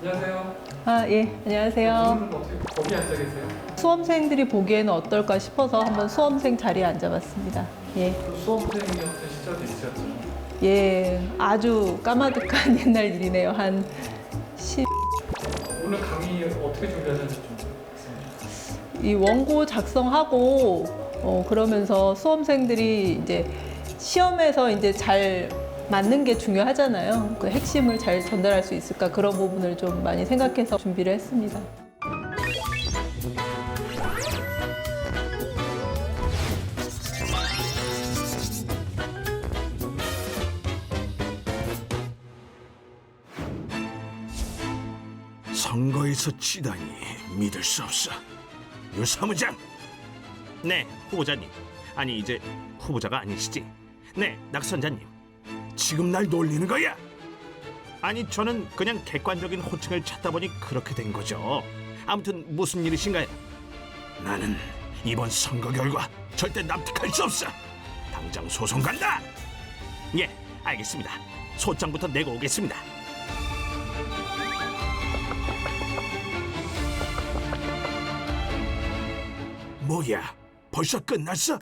안녕하세요. 예, 안녕하세요. 오늘은 어떻게 거기 앉아 계세요? 수험생들이 보기에는 어떨까 싶어서 한번 수험생 자리에 앉아봤습니다. 예, 수험생이었던 시절도 있으셨죠? 예, 아주 까마득한 옛날 일이네요. 한 10, 오늘 강의 어떻게 준비하셨는지 좀 말씀해 주세요. 이 원고 작성하고 그러면서 수험생들이 이제 시험에서 이제 잘 맞는 게 중요하잖아요. 그 핵심을 잘 전달할 수 있을까 그런 부분을 좀 많이 생각해서 준비를 했습니다. 선거에서 치다니 믿을 수 없어. 유 사무장, 네, 후보자님. 아니, 이제 후보자가 아니시지? 네, 낙선자님. 지금 날 놀리는 거야? 아니, 저는 그냥 객관적인 호칭을 찾다 보니 그렇게 된 거죠. 아무튼 무슨 일이신가요? 나는 이번 선거 결과 절대 납득할 수 없어. 당장 소송 간다. 예, 알겠습니다. 소장부터 내고 오겠습니다. 뭐야? 벌써 끝났어?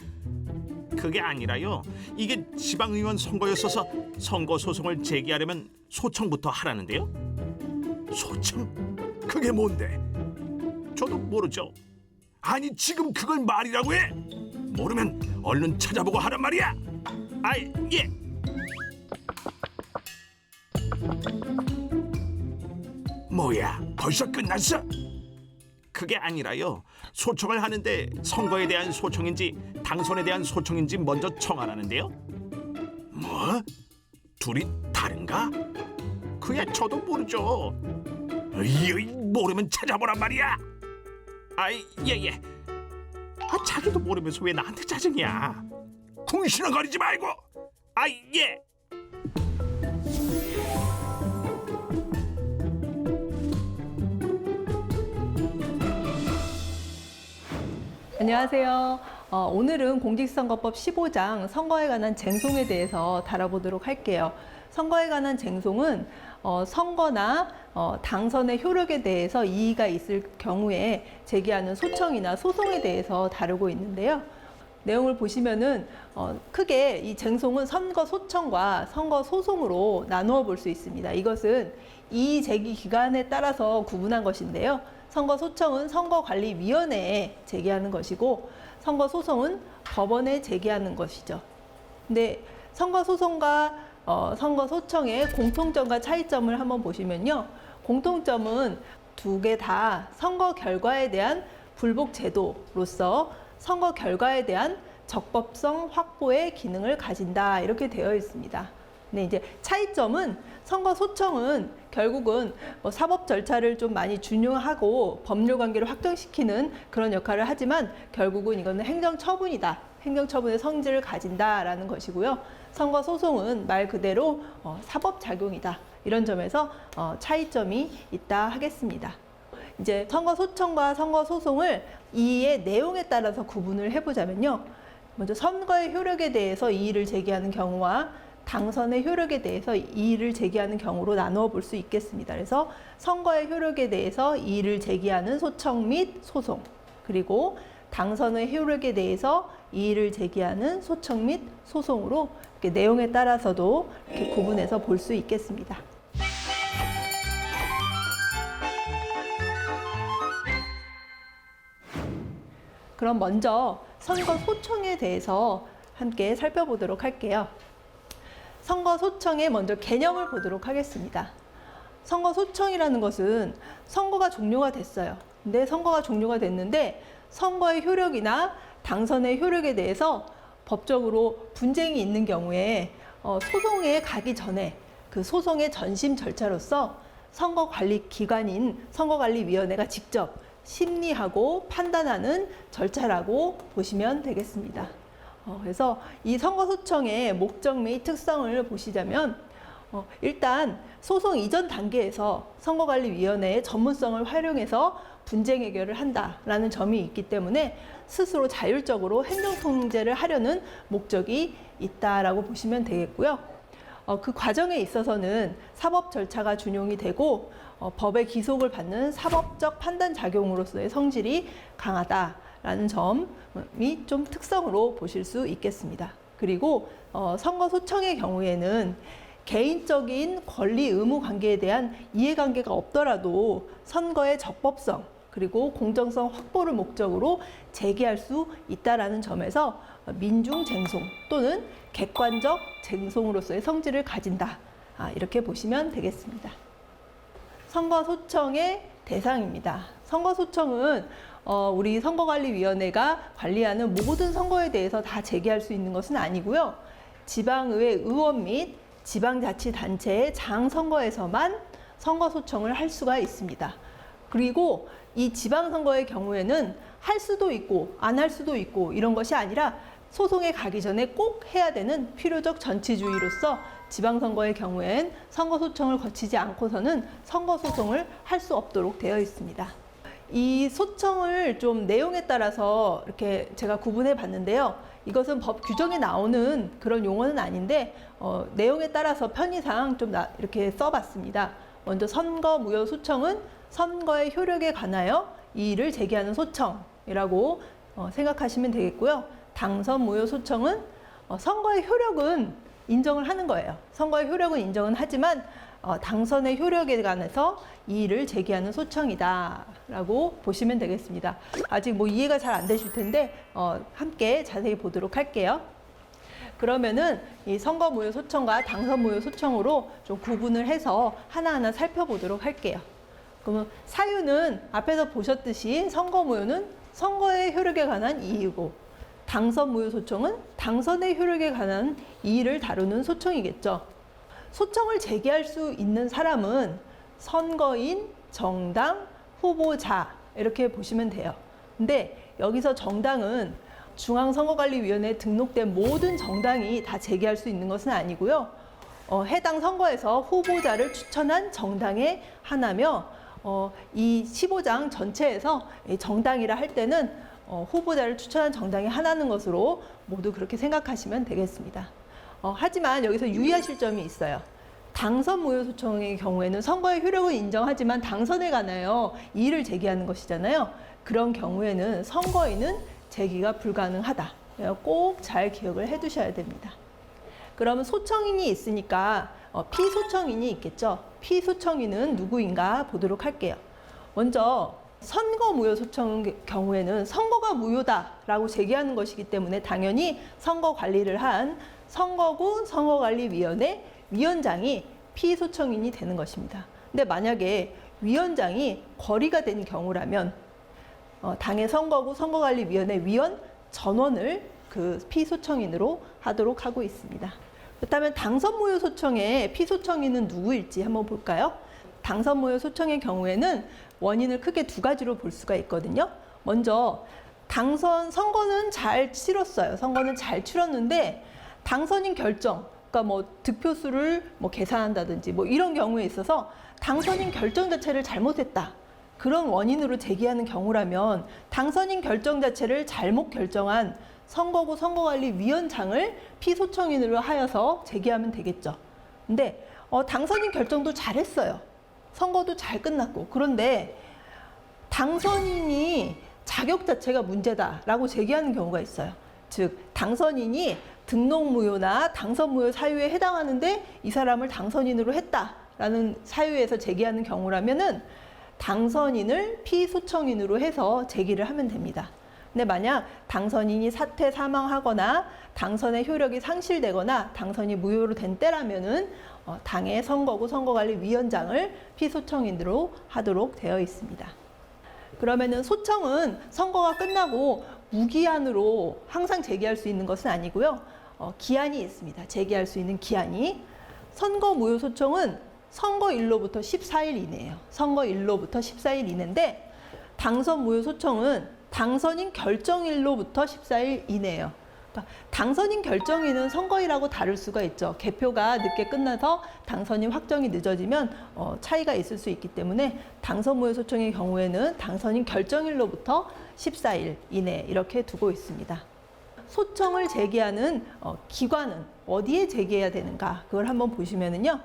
그게 아니라요. 이게 지방의원 선거였어서 선거 소송을 제기하려면 소청부터 하라는데요. 소청? 그게 뭔데? 저도 모르죠. 아니 지금 그걸 말이라고 해? 모르면 얼른 찾아보고 하란 말이야. 아이, 예. 뭐야? 벌써 끝났어? 그게 아니라요. 소청을 하는데 선거에 대한 소청인지 당선에 대한 소청인지 먼저 청하라는데요. 뭐? 둘이 다른가? 그야 저도 모르죠. 이 모르면 찾아보란 말이야. 아이, 예. 아, 자기도 모르면서 왜 나한테 짜증이야? 궁시렁거리지 말고. 아이, 예. 안녕하세요. 오늘은 공직선거법 15장 선거에 관한 쟁송에 대해서 다뤄보도록 할게요. 선거에 관한 쟁송은 선거나 당선의 효력에 대해서 이의가 있을 경우에 제기하는 소청이나 소송에 대해서 다루고 있는데요. 내용을 보시면은 크게 이 쟁송은 선거 소청과 선거 소송으로 나누어 볼 수 있습니다. 이것은 이의 제기 기간에 따라서 구분한 것인데요. 선거 소청은 선거관리위원회에 제기하는 것이고 선거 소송은 법원에 제기하는 것이죠. 근데 선거 소송과 선거 소청의 공통점과 차이점을 한번 보시면요. 공통점은 두 개 다 선거 결과에 대한 불복 제도로서 선거 결과에 대한 적법성 확보의 기능을 가진다 이렇게 되어 있습니다. 근데 이제 차이점은 선거 소청은 결국은 사법 절차를 좀 많이 준용하고 법률 관계를 확정시키는 그런 역할을 하지만 결국은 이거는 행정처분이다. 행정처분의 성질을 가진다라는 것이고요. 선거 소송은 말 그대로 사법 작용이다. 이런 점에서 차이점이 있다 하겠습니다. 이제 선거 소청과 선거 소송을 이의 내용에 따라서 구분을 해보자면요. 먼저 선거의 효력에 대해서 이의를 제기하는 경우와 당선의 효력에 대해서 이의를 제기하는 경우로 나누어 볼 수 있겠습니다. 그래서 선거의 효력에 대해서 이의를 제기하는 소청 및 소송, 그리고 당선의 효력에 대해서 이의를 제기하는 소청 및 소송으로 이렇게 내용에 따라서도 이렇게 구분해서 볼 수 있겠습니다. 그럼 먼저 선거 소청에 대해서 함께 살펴보도록 할게요. 선거 소청의 먼저 개념을 보도록 하겠습니다. 선거 소청이라는 것은 선거가 종료가 됐어요. 근데 선거가 종료가 됐는데 선거의 효력이나 당선의 효력에 대해서 법적으로 분쟁이 있는 경우에 소송에 가기 전에 그 소송의 전심 절차로서 선거관리기관인 선거관리위원회가 직접 심리하고 판단하는 절차라고 보시면 되겠습니다. 그래서 이 선거소청의 목적 및 특성을 보시자면 일단 소송 이전 단계에서 선거관리위원회의 전문성을 활용해서 분쟁 해결을 한다라는 점이 있기 때문에 스스로 자율적으로 행정통제를 하려는 목적이 있다라고 보시면 되겠고요. 그 과정에 있어서는 사법 절차가 준용이 되고 법의 기속을 받는 사법적 판단 작용으로서의 성질이 강하다라는 점이 좀 특성으로 보실 수 있겠습니다. 그리고 선거 소청의 경우에는 개인적인 권리 의무 관계에 대한 이해관계가 없더라도 선거의 적법성 그리고 공정성 확보를 목적으로 제기할 수 있다라는 점에서 민중쟁송 또는 객관적 쟁송으로서의 성질을 가진다. 이렇게 보시면 되겠습니다. 선거소청의 대상입니다. 선거소청은 우리 선거관리위원회가 관리하는 모든 선거에 대해서 다 제기할 수 있는 것은 아니고요. 지방의회 의원 및 지방자치단체의 장선거에서만 선거소청을 할 수가 있습니다. 그리고 이 지방선거의 경우에는 할 수도 있고 안 할 수도 있고 이런 것이 아니라 소송에 가기 전에 꼭 해야 되는 필요적 전치주의로서 지방선거의 경우엔 선거소청을 거치지 않고서는 선거소송을 할 수 없도록 되어 있습니다. 이 소청을 좀 내용에 따라서 이렇게 제가 구분해 봤는데요. 이것은 법 규정에 나오는 그런 용어는 아닌데 내용에 따라서 편의상 좀 이렇게 써봤습니다. 먼저 선거무효소청은 선거의 효력에 관하여 이의를 제기하는 소청이라고 생각하시면 되겠고요. 당선무효소청은 선거의 효력은 인정을 하는 거예요. 선거의 효력은 인정은 하지만 당선의 효력에 관해서 이의를 제기하는 소청이다라고 보시면 되겠습니다. 아직 뭐 이해가 잘 안 되실 텐데 함께 자세히 보도록 할게요. 그러면은 이 선거무효 소청과 당선무효 소청으로 좀 구분을 해서 하나하나 살펴보도록 할게요. 그러면 사유는 앞에서 보셨듯이 선거무효는 선거의 효력에 관한 이의고 당선무효 소청은 당선의 효력에 관한 이의를 다루는 소청이겠죠. 소청을 제기할 수 있는 사람은 선거인, 정당, 후보자 이렇게 보시면 돼요. 근데 여기서 정당은 중앙선거관리위원회에 등록된 모든 정당이 다 제기할 수 있는 것은 아니고요. 해당 선거에서 후보자를 추천한 정당의 하나며 이 15장 전체에서 정당이라 할 때는 후보자를 추천한 정당이 하나는 것으로 모두 그렇게 생각하시면 되겠습니다. 하지만 여기서 유의하실 점이 있어요. 당선무효소청의 경우에는 선거의 효력을 인정하지만 당선에 관하여 이의를 제기하는 것이잖아요. 그런 경우에는 선거인은 제기가 불가능하다. 꼭 잘 기억을 해두셔야 됩니다. 그러면 소청인이 있으니까 피소청인이 있겠죠. 피소청인은 누구인가 보도록 할게요. 먼저 선거무효소청의 경우에는 선거가 무효다라고 제기하는 것이기 때문에 당연히 선거 관리를 한 선거구 선거관리위원회 위원장이 피소청인이 되는 것입니다. 근데 만약에 위원장이 거리가 된 경우라면 당의 선거구 선거관리위원회 위원 전원을 그 피소청인으로 하도록 하고 있습니다. 그렇다면 당선무효소청의 피소청인은 누구일지 한번 볼까요? 당선무효소청의 경우에는 원인을 크게 두 가지로 볼 수가 있거든요. 먼저 선거는 잘 치렀어요. 선거는 잘 치렀는데 당선인 결정, 그러니까 뭐 득표수를 계산한다든지 이런 경우에 있어서 당선인 결정 자체를 잘못했다. 그런 원인으로 제기하는 경우라면 당선인 결정 자체를 잘못 결정한 선거구 선거관리위원장을 피소청인으로 하여서 제기하면 되겠죠. 근데 당선인 결정도 잘했어요. 선거도 잘 끝났고. 그런데 당선인이 자격 자체가 문제다라고 제기하는 경우가 있어요. 즉 당선인이 등록무효나 당선무효 사유에 해당하는데 이 사람을 당선인으로 했다라는 사유에서 제기하는 경우라면은 당선인을 피소청인으로 해서 제기를 하면 됩니다. 근데 만약 당선인이 사퇴 사망하거나 당선의 효력이 상실되거나 당선이 무효로 된 때라면은 당의 선거구 선거관리위원장을 피소청인으로 하도록 되어 있습니다. 그러면은 소청은 선거가 끝나고 무기한으로 항상 제기할 수 있는 것은 아니고요. 기한이 있습니다. 제기할 수 있는 기한이. 선거무효소청은 선거일로부터 14일 이내예요. 선거일로부터 14일 이내인데 당선무효소청은 당선인 결정일로부터 14일 이내예요. 그러니까 당선인 결정일은 선거일하고 다를 수가 있죠. 개표가 늦게 끝나서 당선인 확정이 늦어지면 차이가 있을 수 있기 때문에 당선무효소청의 경우에는 당선인 결정일로부터 14일 이내 이렇게 두고 있습니다. 소청을 제기하는 기관은 어디에 제기해야 되는가? 그걸 한번 보시면은요.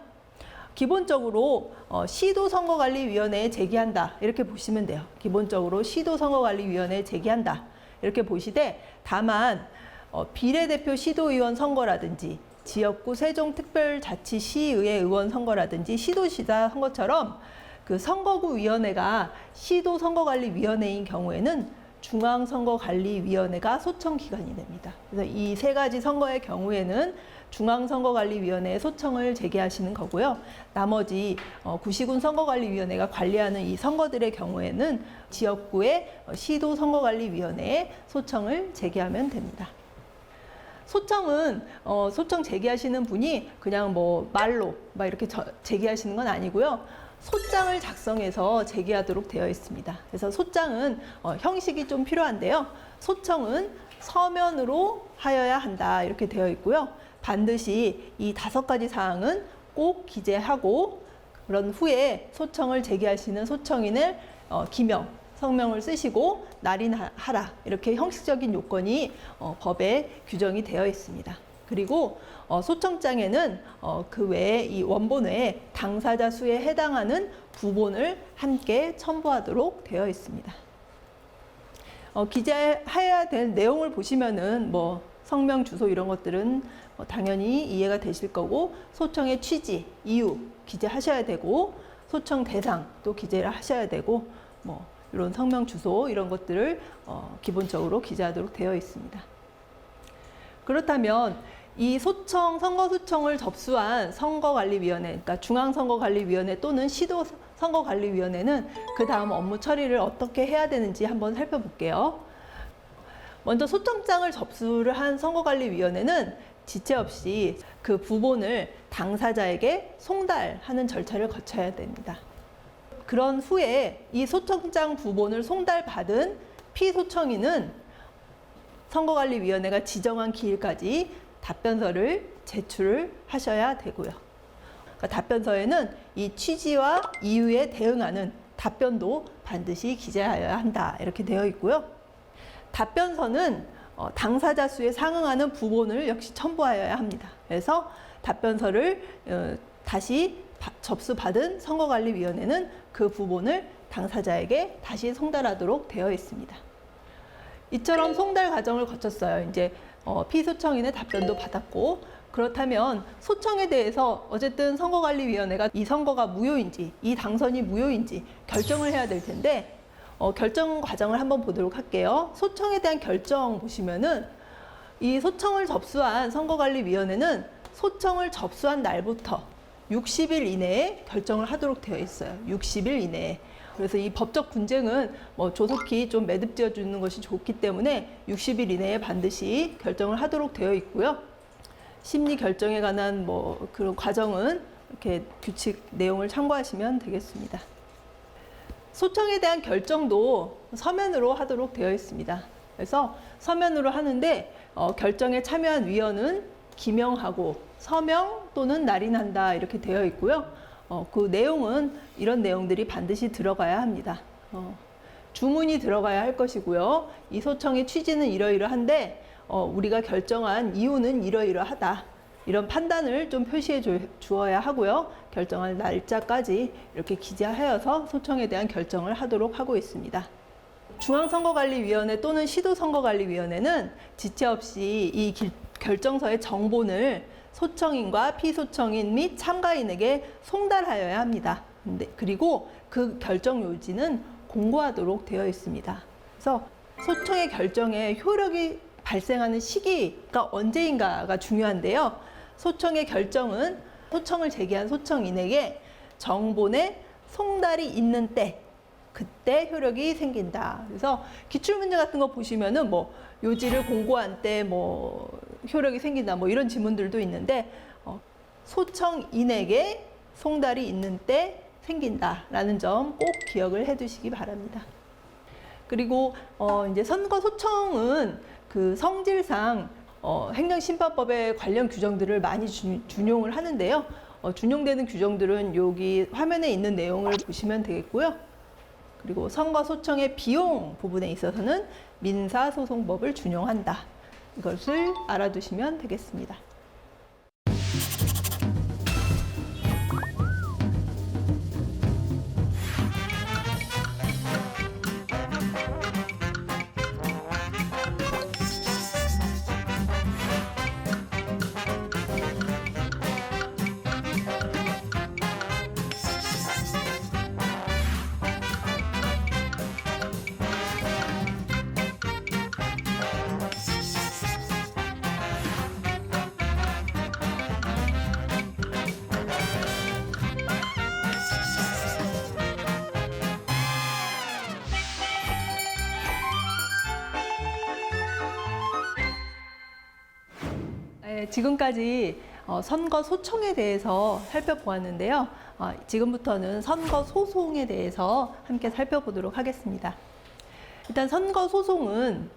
기본적으로 시도선거관리위원회에 제기한다 이렇게 보시면 돼요. 기본적으로 시도선거관리위원회에 제기한다 이렇게 보시되 다만 비례대표 시도의원 선거라든지 지역구 세종특별자치시의회 의원 선거라든지 시도지사 선거처럼 그 선거구위원회가 시도선거관리위원회인 경우에는 중앙선거관리위원회가 소청기관이 됩니다. 그래서 이 세 가지 선거의 경우에는 중앙선거관리위원회에 소청을 제기하시는 거고요. 나머지 구시군 선거관리위원회가 관리하는 이 선거들의 경우에는 지역구의 시도선거관리위원회에 소청을 제기하면 됩니다. 소청은 소청 제기하시는 분이 그냥 뭐 말로 막 이렇게 제기하시는 건 아니고요. 소장을 작성해서 제기하도록 되어 있습니다. 그래서 소장은 형식이 좀 필요한데요. 소청은 서면으로 하여야 한다 이렇게 되어 있고요. 반드시 이 5가지 사항은 꼭 기재하고 그런 후에 소청을 제기하시는 소청인을 기명, 성명을 쓰시고 날인하라 이렇게 형식적인 요건이 법에 규정이 되어 있습니다. 그리고 소청장에는 그 외에 이 원본 외에 당사자 수에 해당하는 부본을 함께 첨부하도록 되어 있습니다. 기재해야 될 내용을 보시면은 뭐 성명, 주소 이런 것들은 당연히 이해가 되실 거고 소청의 취지, 이유 기재하셔야 되고 소청 대상 또 기재를 하셔야 되고 뭐 이런 성명, 주소 이런 것들을 기본적으로 기재하도록 되어 있습니다. 그렇다면 이 소청, 선거소청을 접수한 선거관리위원회, 그러니까 중앙선거관리위원회 또는 시도선거관리위원회는 그 다음 업무 처리를 어떻게 해야 되는지 한번 살펴볼게요. 먼저 소청장을 접수를 한 선거관리위원회는 지체 없이 그 부본을 당사자에게 송달하는 절차를 거쳐야 됩니다. 그런 후에 이 소청장 부본을 송달받은 피소청인은 선거관리위원회가 지정한 기일까지 답변서를 제출을 하셔야 되고요. 그러니까 답변서에는 이 취지와 이유에 대응하는 답변도 반드시 기재하여야 한다 이렇게 되어 있고요. 답변서는 당사자 수에 상응하는 부본을 역시 첨부하여야 합니다. 그래서 답변서를 다시 접수받은 선거관리위원회는 그 부본을 당사자에게 다시 송달하도록 되어 있습니다. 이처럼 송달 과정을 거쳤어요. 이제 피소청인의 답변도 받았고 그렇다면 소청에 대해서 어쨌든 선거관리위원회가 이 선거가 무효인지 이 당선이 무효인지 결정을 해야 될 텐데 결정 과정을 한번 보도록 할게요. 소청에 대한 결정 보시면은 이 소청을 접수한 선거관리위원회는 소청을 접수한 날부터 60일 이내에 결정을 하도록 되어 있어요. 60일 이내에. 그래서 이 법적 분쟁은 뭐 조속히 좀 매듭지어 주는 것이 좋기 때문에 60일 이내에 반드시 결정을 하도록 되어 있고요. 심리 결정에 관한 뭐 그런 과정은 이렇게 규칙 내용을 참고하시면 되겠습니다. 소청에 대한 결정도 서면으로 하도록 되어 있습니다. 그래서 서면으로 하는데 결정에 참여한 위원은 기명하고 서명 또는 날인한다 이렇게 되어 있고요. 그 내용은 이런 내용들이 반드시 들어가야 합니다. 주문이 들어가야 할 것이고요. 이 소청의 취지는 이러이러한데 우리가 결정한 이유는 이러이러하다. 이런 판단을 좀 표시해 주어야 하고요. 결정할 날짜까지 이렇게 기재하여서 소청에 대한 결정을 하도록 하고 있습니다. 중앙선거관리위원회 또는 시도선거관리위원회는 지체 없이 이 결정서의 정본을 소청인과 피소청인 및 참가인에게 송달하여야 합니다. 그리고 그 결정 요지는 공고하도록 되어 있습니다. 그래서 소청의 결정에 효력이 발생하는 시기가 언제인가가 중요한데요. 소청의 결정은 소청을 제기한 소청인에게 정본에 송달이 있는 때, 그때 효력이 생긴다. 그래서 기출문제 같은 거 보시면은 뭐 요지를 공고한 때 뭐 효력이 생긴다 뭐 이런 지문들도 있는데 소청인에게 송달이 있는 때 생긴다라는 점 꼭 기억을 해두시기 바랍니다. 그리고 이제 선거소청은 그 성질상 행정심판법의 관련 규정들을 많이 준용을 하는데요. 준용되는 규정들은 여기 화면에 있는 내용을 보시면 되겠고요. 그리고 선거소청의 비용 부분에 있어서는 민사소송법을 준용한다. 이것을 알아두시면 되겠습니다. 지금까지 선거 소청에 대해서 살펴보았는데요. 지금부터는 선거 소송에 대해서 함께 살펴보도록 하겠습니다. 일단 선거 소송은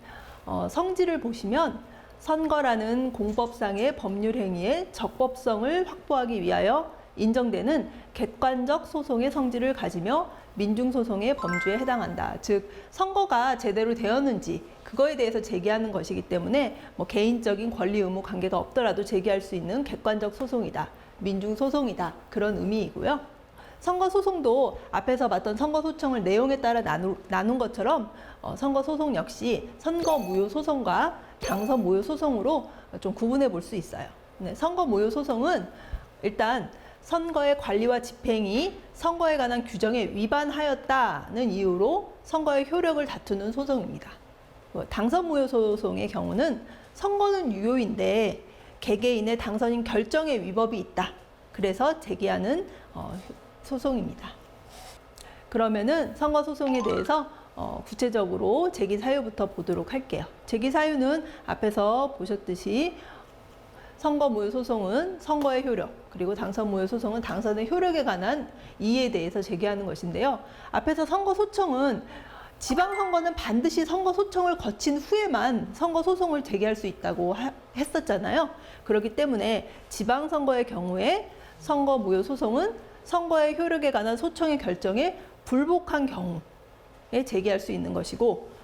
성질을 보시면 선거라는 공법상의 법률 행위의 적법성을 확보하기 위하여 인정되는 객관적 소송의 성질을 가지며 민중소송의 범주에 해당한다. 즉 선거가 제대로 되었는지 그거에 대해서 제기하는 것이기 때문에 개인적인 권리 의무 관계가 없더라도 제기할 수 있는 객관적 소송이다. 민중소송이다. 그런 의미이고요. 선거소송도 앞에서 봤던 선거소청을 내용에 따라 나눈 것처럼 선거소송 역시 선거무효소송과 당선무효소송으로 좀 구분해 볼 수 있어요. 선거무효소송은 일단 선거의 관리와 집행이 선거에 관한 규정에 위반하였다는 이유로 선거의 효력을 다투는 소송입니다. 당선무효소송의 경우는 선거는 유효인데 개개인의 당선인 결정에 위법이 있다. 그래서 제기하는 소송입니다. 그러면은 선거소송에 대해서 구체적으로 제기 사유부터 보도록 할게요. 제기 사유는 앞에서 보셨듯이 선거무효소송은 선거의 효력, 그리고 당선무효소송은 당선의 효력에 관한 이의에 대해서 제기하는 것인데요. 앞에서 선거소청은 지방선거는 반드시 선거소청을 거친 후에만 선거소송을 제기할 수 있다고 했었잖아요. 그렇기 때문에 지방선거의 경우에 선거무효소송은 선거의 효력에 관한 소청의 결정에 불복한 경우에 제기할 수 있는 것이고,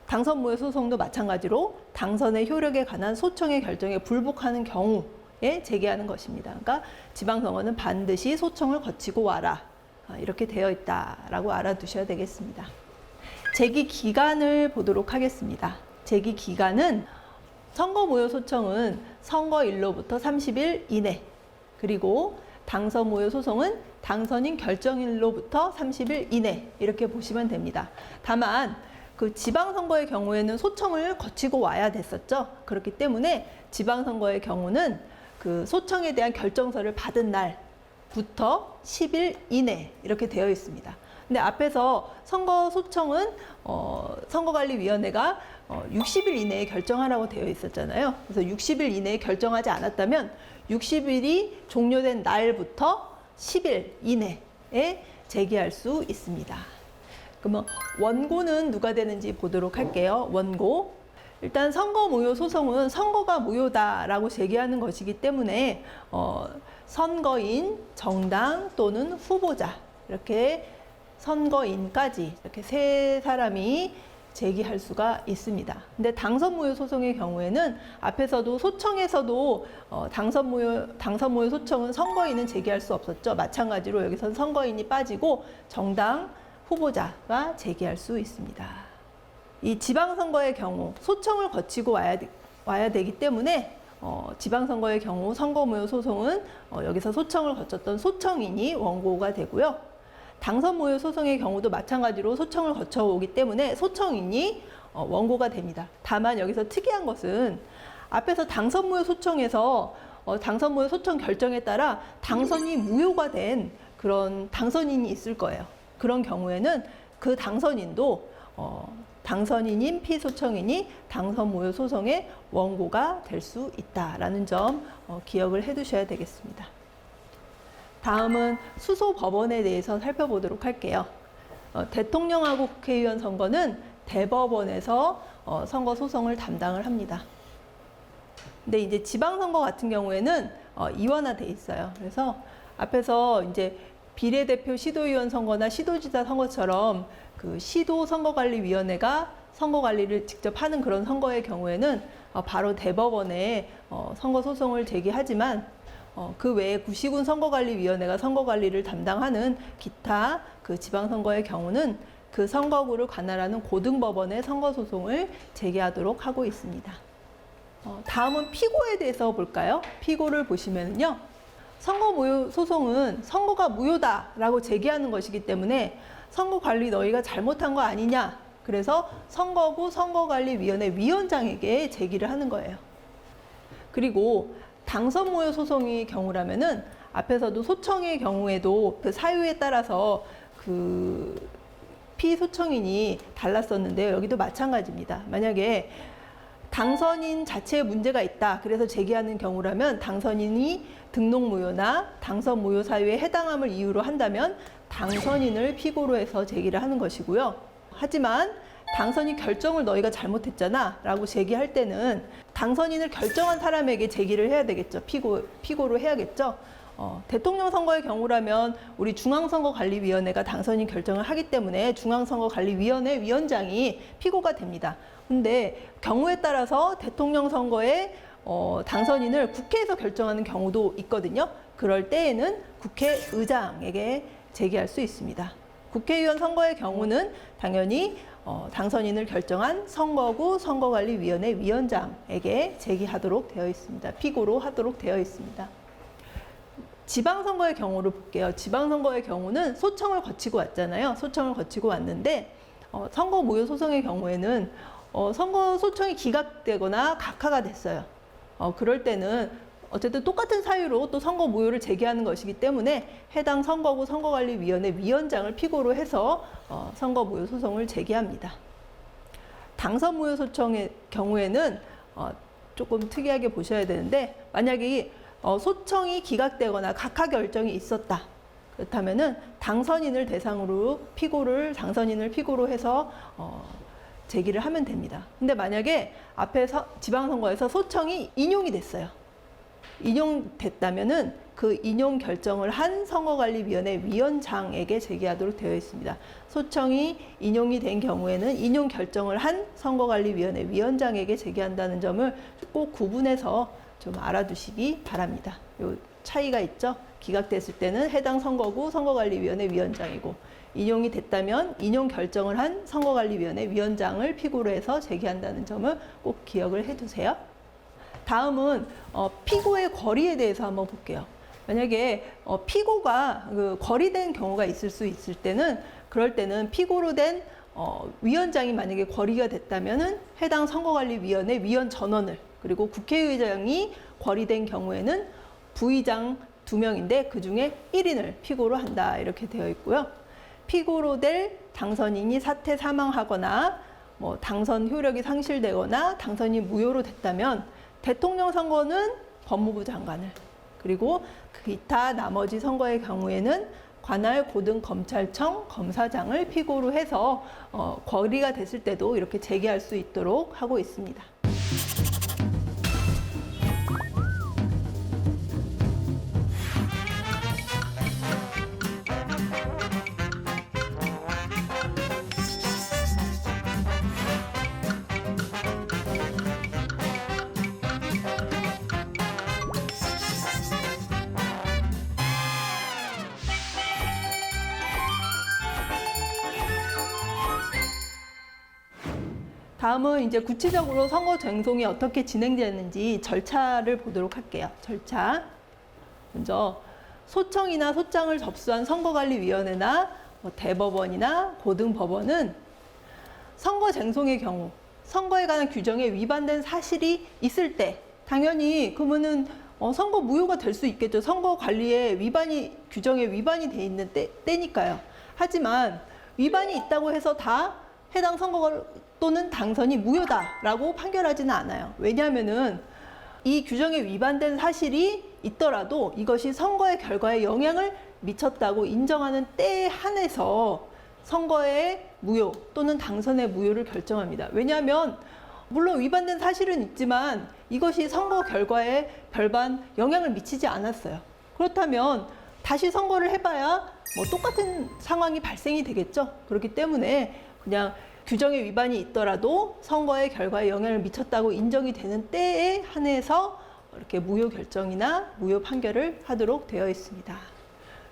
당선무효 소송도 마찬가지로 당선의 효력에 관한 소청의 결정에 불복하는 경우에 제기하는 것입니다. 그러니까 지방선거는 반드시 소청을 거치고 와라. 이렇게 되어 있다라고 알아두셔야 되겠습니다. 제기 기간을 보도록 하겠습니다. 제기 기간은 선거무효 소청은 선거일로부터 30일 이내, 그리고 당선무효 소송은 당선인 결정일로부터 30일 이내, 이렇게 보시면 됩니다. 다만 그 지방선거의 경우에는 소청을 거치고 와야 됐었죠. 그렇기 때문에 지방선거의 경우는 그 소청에 대한 결정서를 받은 날부터 10일 이내 이렇게 되어 있습니다. 근데 앞에서 선거소청은 선거관리위원회가 60일 이내에 결정하라고 되어 있었잖아요. 그래서 60일 이내에 결정하지 않았다면 60일이 종료된 날부터 10일 이내에 제기할 수 있습니다. 그러면 원고는 누가 되는지 보도록 할게요. 원고. 일단 선거무효 소송은 선거가 무효다라고 제기하는 것이기 때문에 선거인, 정당 또는 후보자, 이렇게 선거인까지 이렇게 세 사람이 제기할 수가 있습니다. 근데 당선무효 소송의 경우에는 앞에서도 소청에서도 당선무효 소청은 선거인은 제기할 수 없었죠. 마찬가지로 여기서는 선거인이 빠지고 정당, 후보자가 제기할 수 있습니다. 이 지방선거의 경우 소청을 거치고 와야 되기 때문에 지방선거의 경우 선거무효 소송은 여기서 소청을 거쳤던 소청인이 원고가 되고요. 당선무효 소송의 경우도 마찬가지로 소청을 거쳐오기 때문에 소청인이 원고가 됩니다. 다만 여기서 특이한 것은 앞에서 당선무효 소청에서 당선무효 소청 결정에 따라 당선이 무효가 된 그런 당선인이 있을 거예요. 그런 경우에는 그 당선인도 당선인인 피소청인이 당선무효 소송의 원고가 될 수 있다라는 점 기억을 해두셔야 되겠습니다. 다음은 수소법원에 대해서 살펴보도록 할게요. 대통령하고 국회의원 선거는 대법원에서 선거 소송을 담당을 합니다. 근데 이제 지방선거 같은 경우에는 이원화돼 있어요. 그래서 앞에서 이제 비례대표 시도의원 선거나 시도지사 선거처럼 그 시도선거관리위원회가 선거 관리를 직접 하는 그런 선거의 경우에는 바로 대법원에 선거 소송을 제기하지만 그 외에 구시군 선거관리위원회가 선거관리를 담당하는 기타 그 지방선거의 경우는 그 선거구를 관할하는 고등법원에 선거소송을 제기하도록 하고 있습니다. 다음은 피고에 대해서 볼까요? 피고를 보시면요. 선거 무효 소송은 선거가 무효다라고 제기하는 것이기 때문에 선거관리 너희가 잘못한 거 아니냐. 그래서 선거구 선거관리위원회 위원장에게 제기를 하는 거예요. 그리고 당선 무효 소송의 경우라면은 앞에서도 소청의 경우에도 그 사유에 따라서 그 피소청인이 달랐었는데요. 여기도 마찬가지입니다. 만약에 당선인 자체에 문제가 있다. 그래서 제기하는 경우라면 당선인이 등록 무효나 당선 무효 사유에 해당함을 이유로 한다면 당선인을 피고로 해서 제기를 하는 것이고요. 하지만 당선인 결정을 너희가 잘못했잖아 라고 제기할 때는 당선인을 결정한 사람에게 제기를 해야 되겠죠. 피고로 해야겠죠. 대통령 선거의 경우라면 우리 중앙선거관리위원회가 당선인 결정을 하기 때문에 중앙선거관리위원회 위원장이 피고가 됩니다. 근데 경우에 따라서 대통령 선거에 당선인을 국회에서 결정하는 경우도 있거든요. 그럴 때에는 국회의장에게 제기할 수 있습니다. 국회의원 선거의 경우는 당연히 당선인을 결정한 선거구 선거관리위원회 위원장에게 제기하도록 되어 있습니다. 피고로 하도록 되어 있습니다. 지방선거의 경우를 볼게요. 지방선거의 경우는 소청을 거치고 왔잖아요. 소청을 거치고 왔는데 선거 무효 소송의 경우에는 선거 소청이 기각되거나 각하가 됐어요. 그럴 때는 어쨌든 똑같은 사유로 또 선거 무효를 제기하는 것이기 때문에 해당 선거구 선거관리위원회 위원장을 피고로 해서 선거 무효 소송을 제기합니다. 당선 무효 소청의 경우에는 조금 특이하게 보셔야 되는데 만약에 소청이 기각되거나 각하 결정이 있었다. 그렇다면은 당선인을 대상으로 당선인을 피고로 해서 제기를 하면 됩니다. 근데 만약에 앞에 지방선거에서 소청이 인용이 됐어요. 인용됐다면은 그 인용 결정을 한 선거관리위원회 위원장에게 제기하도록 되어 있습니다. 소청이 인용이 된 경우에는 인용 결정을 한 선거관리위원회 위원장에게 제기한다는 점을 꼭 구분해서 좀 알아두시기 바랍니다. 요 차이가 있죠. 기각됐을 때는 해당 선거구 선거관리위원회 위원장이고 인용이 됐다면 인용 결정을 한 선거관리위원회 위원장을 피고로 해서 제기한다는 점을 꼭 기억을 해두세요. 다음은 피고의 권리에 대해서 한번 볼게요. 만약에 피고가 거리된 경우가 있을 수 있을 때는 그럴 때는 피고로 된 위원장이 만약에 거리가 됐다면은 해당 선거관리위원회 위원 전원을 그리고 국회의장이 거리된 경우에는 부의장 2명인데 그중에 1인을 피고로 한다 이렇게 되어 있고요. 피고로 될 당선인이 사퇴 사망하거나 당선 효력이 상실되거나 당선이 무효로 됐다면 대통령 선거는 법무부 장관을 그리고 기타 나머지 선거의 경우에는 관할 고등검찰청 검사장을 피고로 해서 거리가 됐을 때도 이렇게 제기할 수 있도록 하고 있습니다. 다음은 이제 구체적으로 선거 쟁송이 어떻게 진행되는지 절차를 보도록 할게요. 절차. 먼저 소청이나 소장을 접수한 선거관리위원회나 대법원이나 고등법원은 선거 쟁송의 경우 선거에 관한 규정에 위반된 사실이 있을 때 당연히 그러면은 선거 무효가 될 수 있겠죠. 선거 관리에 규정에 위반이 돼 있는 때니까요. 하지만 위반이 있다고 해서 다 해당 선거 또는 당선이 무효다라고 판결하지는 않아요. 왜냐하면은 이 규정에 위반된 사실이 있더라도 이것이 선거의 결과에 영향을 미쳤다고 인정하는 때에 한해서 선거의 무효 또는 당선의 무효를 결정합니다. 왜냐하면 물론 위반된 사실은 있지만 이것이 선거 결과에 별반 영향을 미치지 않았어요. 그렇다면 다시 선거를 해봐야 똑같은 상황이 발생이 되겠죠. 그렇기 때문에 그냥 규정의 위반이 있더라도 선거의 결과에 영향을 미쳤다고 인정이 되는 때에 한해서 이렇게 무효 결정이나 무효 판결을 하도록 되어 있습니다.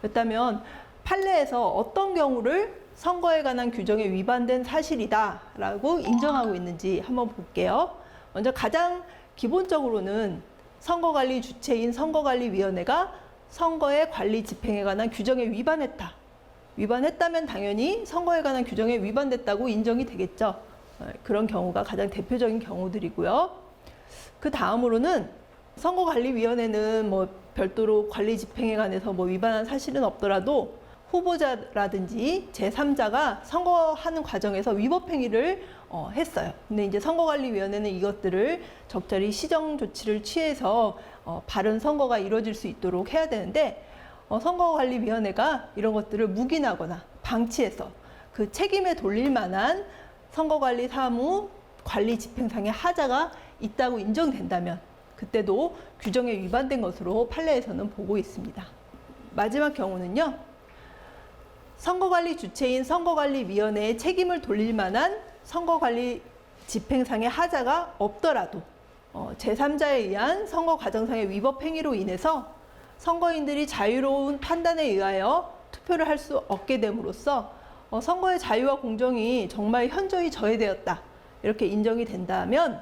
그렇다면 판례에서 어떤 경우를 선거에 관한 규정에 위반된 사실이다라고 인정하고 있는지 한번 볼게요. 먼저 가장 기본적으로는 선거관리 주체인 선거관리위원회가 선거의 관리 집행에 관한 규정에 위반했다. 위반했다면 당연히 선거에 관한 규정에 위반됐다고 인정이 되겠죠. 그런 경우가 가장 대표적인 경우들이고요. 그 다음으로는 선거관리위원회는 뭐 별도로 관리 집행에 관해서 뭐 위반한 사실은 없더라도 후보자라든지 제3자가 선거하는 과정에서 위법 행위를 했어요. 근데 이제 선거관리위원회는 이것들을 적절히 시정 조치를 취해서 바른 선거가 이루어질 수 있도록 해야 되는데 선거관리위원회가 이런 것들을 묵인하거나 방치해서 그 책임에 돌릴 만한 선거관리 사무 관리 집행상의 하자가 있다고 인정된다면 그때도 규정에 위반된 것으로 판례에서는 보고 있습니다. 마지막 경우는요. 선거관리 주체인 선거관리위원회의 책임을 돌릴 만한 선거관리 집행상의 하자가 없더라도 제3자에 의한 선거 과정상의 위법 행위로 인해서 선거인들이 자유로운 판단에 의하여 투표를 할 수 없게 됨으로써 선거의 자유와 공정이 정말 현저히 저해되었다. 이렇게 인정이 된다면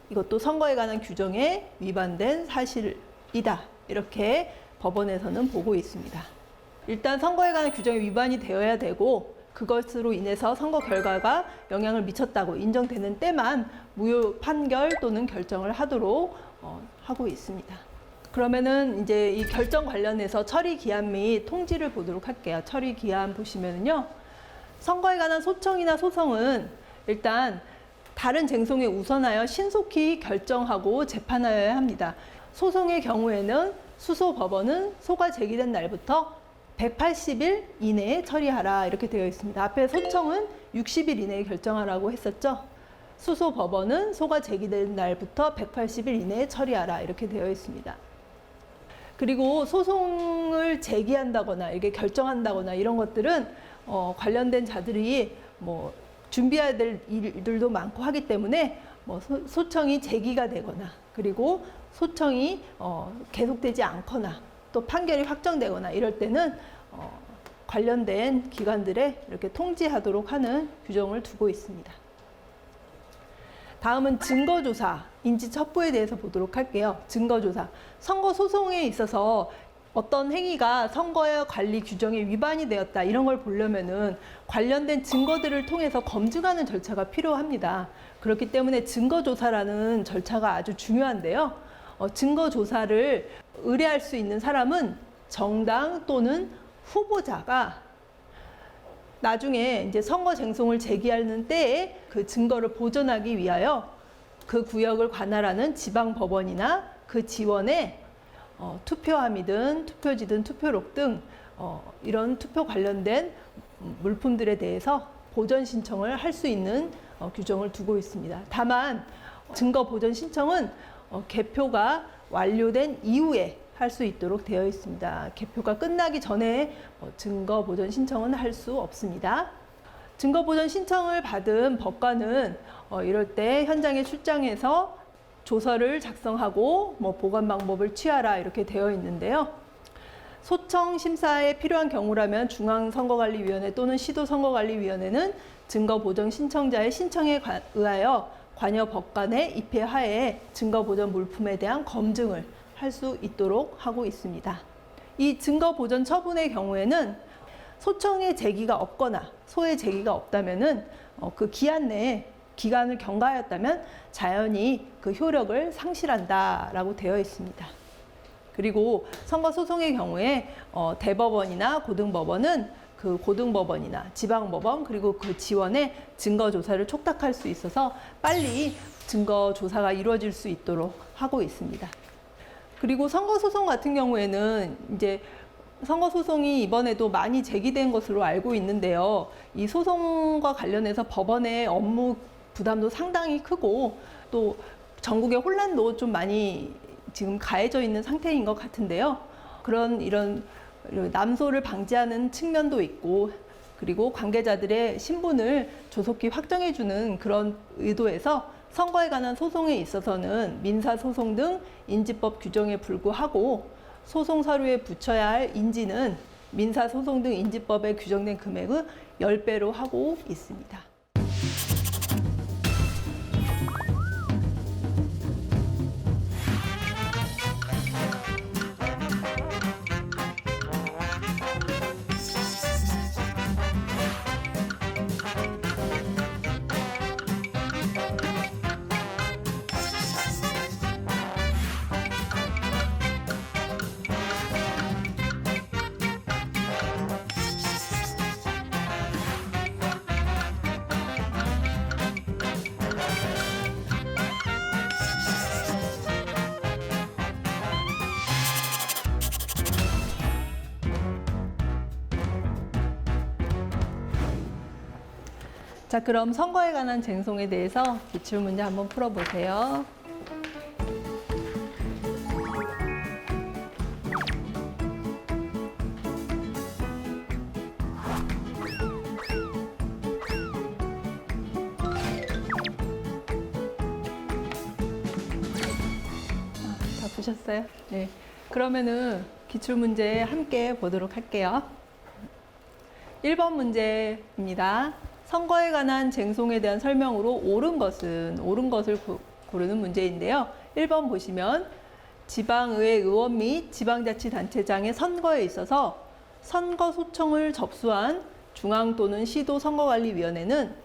이것도 선거에 관한 규정에 위반된 사실이다. 이렇게 법원에서는 보고 있습니다. 일단 선거에 관한 규정에 위반이 되어야 되고 그것으로 인해서 선거 결과가 영향을 미쳤다고 인정되는 때만 무효 판결 또는 결정을 하도록 하고 있습니다. 그러면은 이제 이 결정 관련해서 처리 기한 및 통지를 보도록 할게요. 처리 기한 보시면은요. 선거에 관한 소청이나 소송은 일단 다른 쟁송에 우선하여 신속히 결정하고 재판하여야 합니다. 소송의 경우에는 수소법원은 소가 제기된 날부터 180일 이내에 처리하라 이렇게 되어 있습니다. 앞에 소청은 60일 이내에 결정하라고 했었죠. 수소법원은 소가 제기된 날부터 180일 이내에 처리하라 이렇게 되어 있습니다. 그리고 소송을 제기한다거나 이렇게 결정한다거나 이런 것들은 관련된 자들이 뭐 준비해야 될 일들도 많고 하기 때문에 뭐 소청이 제기가 되거나 그리고 소청이 계속되지 않거나 또 판결이 확정되거나 이럴 때는 관련된 기관들에 이렇게 통지하도록 하는 규정을 두고 있습니다. 다음은 증거조사, 인지첩부에 대해서 보도록 할게요. 증거조사. 선거 소송에 있어서 어떤 행위가 선거의 관리 규정에 위반이 되었다 이런 걸 보려면은 관련된 증거들을 통해서 검증하는 절차가 필요합니다. 그렇기 때문에 증거조사라는 절차가 아주 중요한데요. 증거조사를 의뢰할 수 있는 사람은 정당 또는 후보자가 나중에 이제 선거 쟁송을 제기하는 때에 그 증거를 보존하기 위하여 그 구역을 관할하는 지방법원이나 그 지원에 투표함이든 투표지든 투표록 등 이런 투표 관련된 물품들에 대해서 보전 신청을 할 수 있는 규정을 두고 있습니다. 다만 증거 보전 신청은 개표가 완료된 이후에 할 수 있도록 되어 있습니다. 개표가 끝나기 전에 증거 보전 신청은 할 수 없습니다. 증거 보전 신청을 받은 법관은 이럴 때 현장에 출장해서 조서를 작성하고 보관 방법을 취하라 이렇게 되어 있는데요. 소청 심사에 필요한 경우라면 중앙선거관리위원회 또는 시도선거관리위원회는 증거 보전 신청자의 신청에 의하여 관여 법관의 입회하에 증거 보전 물품에 대한 검증을 할 수 있도록 하고 있습니다. 이 증거 보전 처분의 경우에는 소청의 제기가 없거나 소의 제기가 없다면은 그 기한 내에 기간을 경과하였다면 자연히 그 효력을 상실한다라고 되어 있습니다. 그리고 선거 소송의 경우에 대법원이나 고등법원은 그 고등법원이나 지방법원 그리고 그 지원에 증거 조사를 촉탁할 수 있어서 빨리 증거 조사가 이루어질 수 있도록 하고 있습니다. 그리고 선거 소송 같은 경우에는 이제 선거 소송이 이번에도 많이 제기된 것으로 알고 있는데요. 이 소송과 관련해서 법원의 업무 부담도 상당히 크고 또 전국의 혼란도 좀 많이 지금 가해져 있는 상태인 것 같은데요. 이런 남소를 방지하는 측면도 있고 그리고 관계자들의 신분을 조속히 확정해주는 그런 의도에서 선거에 관한 소송에 있어서는 민사소송 등 인지법 규정에 불구하고 소송 서류에 붙여야 할 인지는 민사소송 등 인지법에 규정된 금액의 10배로 하고 있습니다. 자, 그럼 선거에 관한 쟁송에 대해서 기출문제 한번 풀어보세요. 다 보셨어요? 네. 그러면은 기출문제 함께 보도록 할게요. 1번 문제입니다. 선거에 관한 쟁송에 대한 설명으로 옳은 것을 고르는 문제인데요. 1번 보시면 지방의회 의원 및 지방자치단체장의 선거에 있어서 선거 소청을 접수한 중앙 또는 시도 선거관리위원회는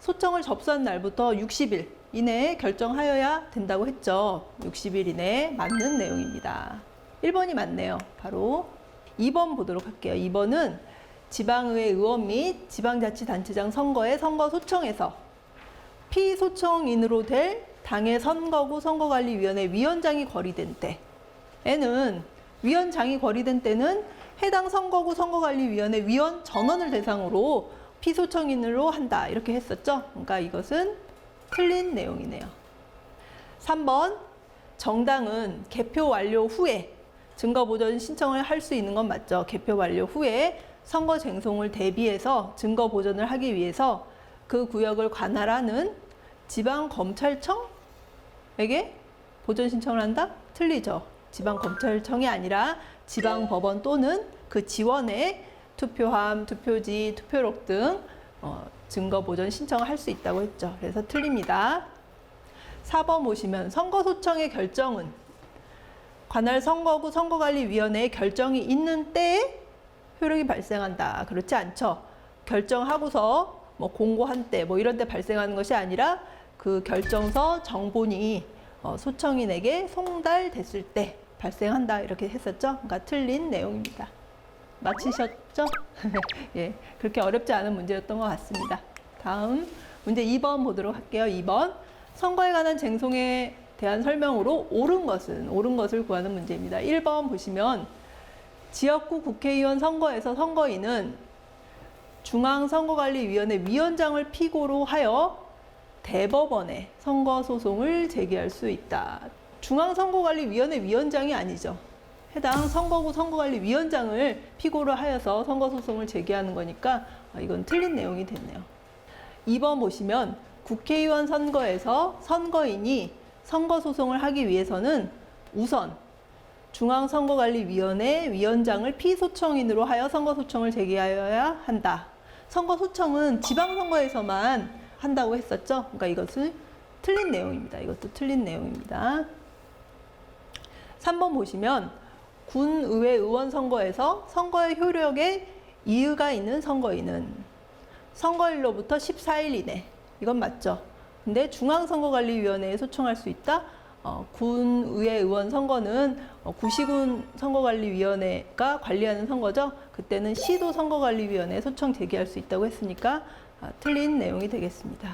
소청을 접수한 날부터 60일 이내에 결정하여야 된다고 했죠. 60일 이내에 맞는 내용입니다. 1번이 맞네요. 바로 2번 보도록 할게요. 2번은 지방의회 의원 및 지방자치단체장 선거의 선거 소청에서 피소청인으로 될 당의 선거구 선거관리위원회 위원장이 거리된 때에는 위원장이 거리된 때는 해당 선거구 선거관리위원회 위원 전원을 대상으로 피소청인으로 한다 이렇게 했었죠. 그러니까 이것은 틀린 내용이네요. 3번 정당은 개표 완료 후에 증거보전 신청을 할 수 있는 건 맞죠. 개표 완료 후에 선거 쟁송을 대비해서 증거 보전을 하기 위해서 그 구역을 관할하는 지방검찰청에게 보전 신청을 한다? 틀리죠. 지방검찰청이 아니라 지방법원 또는 그 지원에 투표함, 투표지, 투표록 등 증거 보전 신청을 할 수 있다고 했죠. 그래서 틀립니다. 4번 보시면 선거소청의 결정은 관할 선거구 선거관리위원회의 결정이 있는 때에 효력이 발생한다. 그렇지 않죠. 결정하고서 공고한 때 이런 때 발생하는 것이 아니라 그 결정서 정본이 소청인에게 송달됐을 때 발생한다. 이렇게 했었죠. 그러니까 틀린 내용입니다. 맞히셨죠? 예, 그렇게 어렵지 않은 문제였던 것 같습니다. 다음 문제 2번 보도록 할게요. 2번 선거에 관한 쟁송에 대한 설명으로 옳은 것을 구하는 문제입니다. 1번 보시면 지역구 국회의원 선거에서 선거인은 중앙선거관리위원회 위원장을 피고로 하여 대법원에 선거소송을 제기할 수 있다. 중앙선거관리위원회 위원장이 아니죠. 해당 선거구 선거관리위원장을 피고로 하여서 선거소송을 제기하는 거니까 이건 틀린 내용이 됐네요. 2번 보시면 국회의원 선거에서 선거인이 선거소송을 하기 위해서는 우선 중앙선거관리위원회 위원장을 피소청인으로 하여 선거소청을 제기하여야 한다. 선거소청은 지방선거에서만 한다고 했었죠. 그러니까 이것은 틀린 내용입니다. 이것도 틀린 내용입니다. 3번 보시면 군의회 의원 선거에서 선거의 효력에 이의가 있는 선거인은 선거일로부터 14일 이내. 이건 맞죠. 근데 중앙선거관리위원회에 소청할 수 있다. 군의회 의원 선거는 구시군 선거관리위원회가 관리하는 선거죠. 그때는 시도 선거관리위원회에 소청 제기할 수 있다고 했으니까 틀린 내용이 되겠습니다.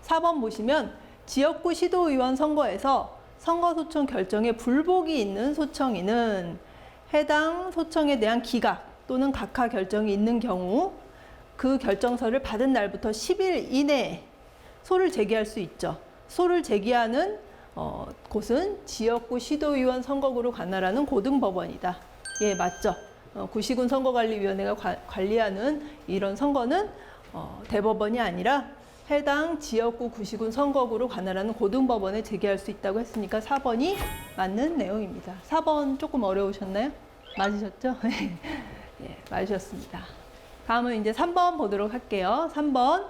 4번 보시면 지역구 시도의원 선거에서 선거소청 결정에 불복이 있는 소청인은 해당 소청에 대한 기각 또는 각하 결정이 있는 경우 그 결정서를 받은 날부터 10일 이내에 소를 제기할 수 있죠. 소를 제기하는 곳은 지역구 시도의원 선거구를 관할하는 고등법원이다. 예, 맞죠. 구시군 선거관리위원회가 관리하는 이런 선거는 대법원이 아니라 해당 지역구 구시군 선거구로 관할하는 고등법원에 제기할 수 있다고 했으니까 4번이 맞는 내용입니다. 4번 조금 어려우셨나요? 맞으셨죠? 예, 맞으셨습니다. 다음은 이제 3번 보도록 할게요. 3번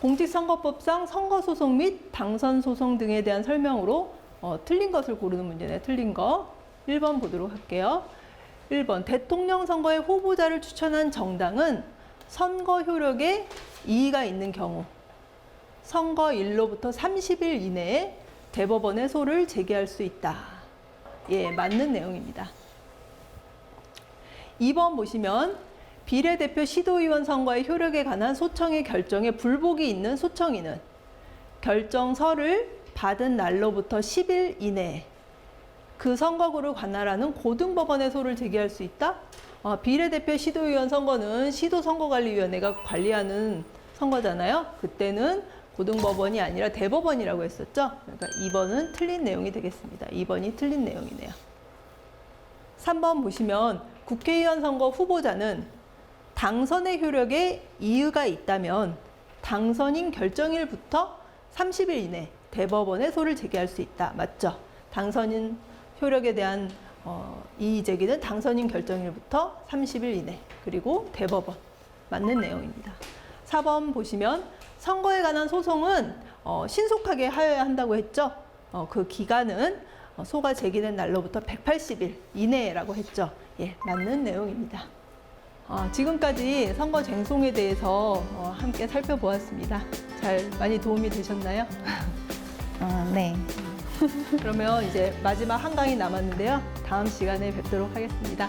공직선거법상 선거소송 및 당선소송 등에 대한 설명으로 틀린 것을 고르는 문제네요. 틀린 거. 1번 보도록 할게요. 1번 대통령 선거에 후보자를 추천한 정당은 선거 효력에 이의가 있는 경우 선거일로부터 30일 이내에 대법원에 소를 제기할 수 있다. 예, 맞는 내용입니다. 2번 보시면 비례대표 시도의원 선거의 효력에 관한 소청의 결정에 불복이 있는 소청인은 결정서를 받은 날로부터 10일 이내에 그 선거구를 관할하는 고등법원에 소를 제기할 수 있다. 비례대표 시도의원 선거는 시도선거관리위원회가 관리하는 선거잖아요. 그때는 고등법원이 아니라 대법원이라고 했었죠. 그러니까 2번은 틀린 내용이 되겠습니다. 2번이 틀린 내용이네요. 3번 보시면 국회의원 선거 후보자는 당선의 효력에 이유가 있다면 당선인 결정일부터 30일 이내 대법원에 소를 제기할 수 있다. 맞죠? 당선인 효력에 대한 이의 제기는 당선인 결정일부터 30일 이내 그리고 대법원 맞는 내용입니다. 4번 보시면 선거에 관한 소송은 신속하게 하여야 한다고 했죠. 그 기간은 소가 제기된 날로부터 180일 이내라고 했죠. 예, 맞는 내용입니다. 지금까지 선거 쟁송에 대해서 함께 살펴보았습니다. 잘 많이 도움이 되셨나요? 네. 그러면 이제 마지막 한 강이 남았는데요. 다음 시간에 뵙도록 하겠습니다.